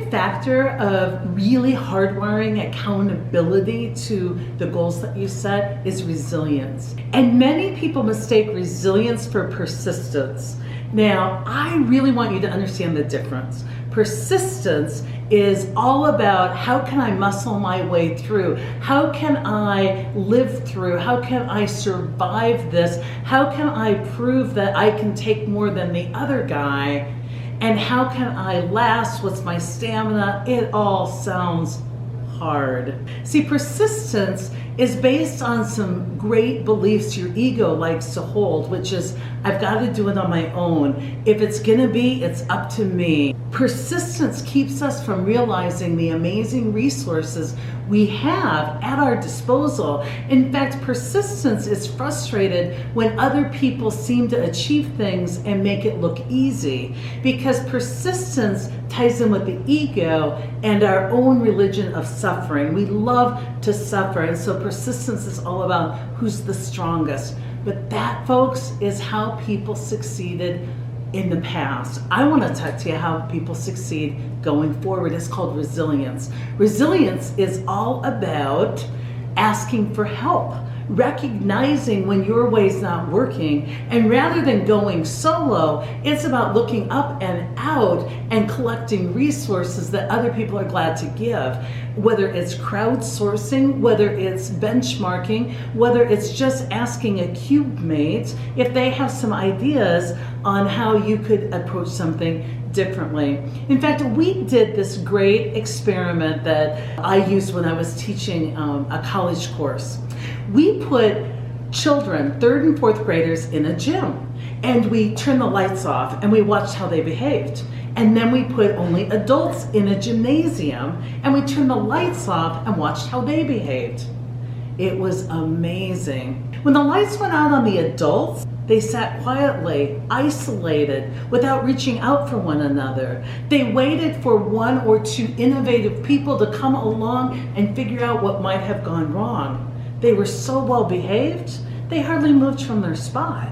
second factor of really hardwiring accountability to the goals that you set is resilience. And many people mistake resilience for persistence. Now, I really want you to understand the difference. Persistence is all about how can I muscle my way through? How can I live through? How can I survive this? How can I prove that I can take more than the other guy? And how can I last? What's my stamina? It all sounds hard. See, persistence is based on some great beliefs your ego likes to hold, which is, I've got to do it on my own. If it's gonna be, it's up to me. Persistence keeps us from realizing the amazing resources we have at our disposal. In fact, persistence is frustrated when other people seem to achieve things and make it look easy, because persistence ties in with the ego and our own religion of suffering. We love to suffer, and so persistence is all about who's the strongest. But that, folks, is how people succeeded in the past. I want to talk to you how people succeed going forward. It's called resilience. Resilience is all about asking for help, recognizing when your way's not working, and rather than going solo, it's about looking up and out and collecting resources that other people are glad to give. Whether it's crowdsourcing, whether it's benchmarking, whether it's just asking a cube mate if they have some ideas on how you could approach something differently. In fact, we did this great experiment that I used when I was teaching a college course. We put children, 3rd and 4th graders, in a gym, and we turned the lights off and we watched how they behaved. And then we put only adults in a gymnasium and we turned the lights off and watched how they behaved. It was amazing. When the lights went out on the adults, they sat quietly, isolated, without reaching out for one another. They waited for 1 or 2 innovative people to come along and figure out what might have gone wrong. They were so well behaved, they hardly moved from their spot.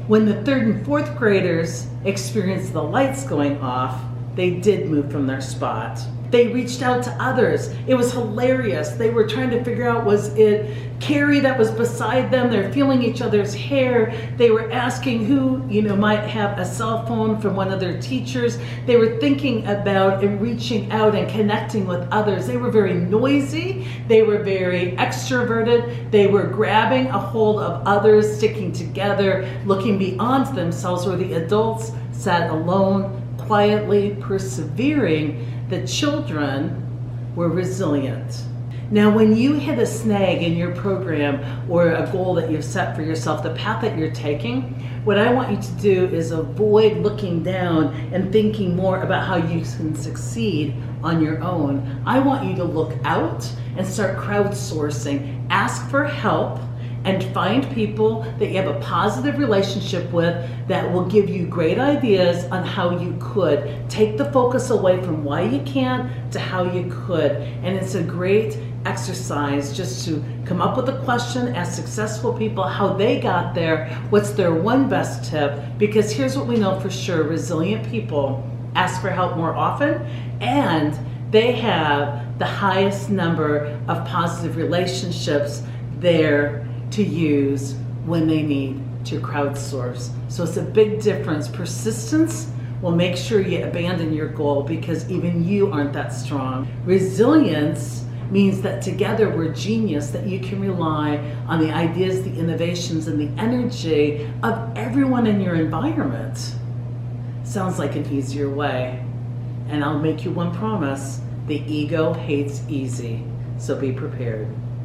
When the 3rd and 4th graders experienced the lights going off, they did move from their spot. They reached out to others. It was hilarious. They were trying to figure out, was it Carrie that was beside them? They're feeling each other's hair. They were asking who, might have a cell phone from one of their teachers. They were thinking about and reaching out and connecting with others. They were very noisy. They were very extroverted. They were grabbing a hold of others, sticking together, looking beyond themselves, where the adults sat alone, quietly persevering. The children were resilient. Now, when you hit a snag in your program or a goal that you've set for yourself, the path that you're taking, what I want you to do is avoid looking down and thinking more about how you can succeed on your own. I want you to look out and start crowdsourcing. Ask for help and find people that you have a positive relationship with that will give you great ideas on how you could. Take the focus away from why you can't to how you could. And it's a great exercise just to come up with a question, ask successful people how they got there, what's their one best tip, because here's what we know for sure: resilient people ask for help more often, and they have the highest number of positive relationships there to use when they need to crowdsource. So it's a big difference. Persistence will make sure you abandon your goal because even you aren't that strong. Resilience means that together we're genius, that you can rely on the ideas, the innovations, and the energy of everyone in your environment. Sounds like an easier way. And I'll make you one promise: the ego hates easy, so be prepared.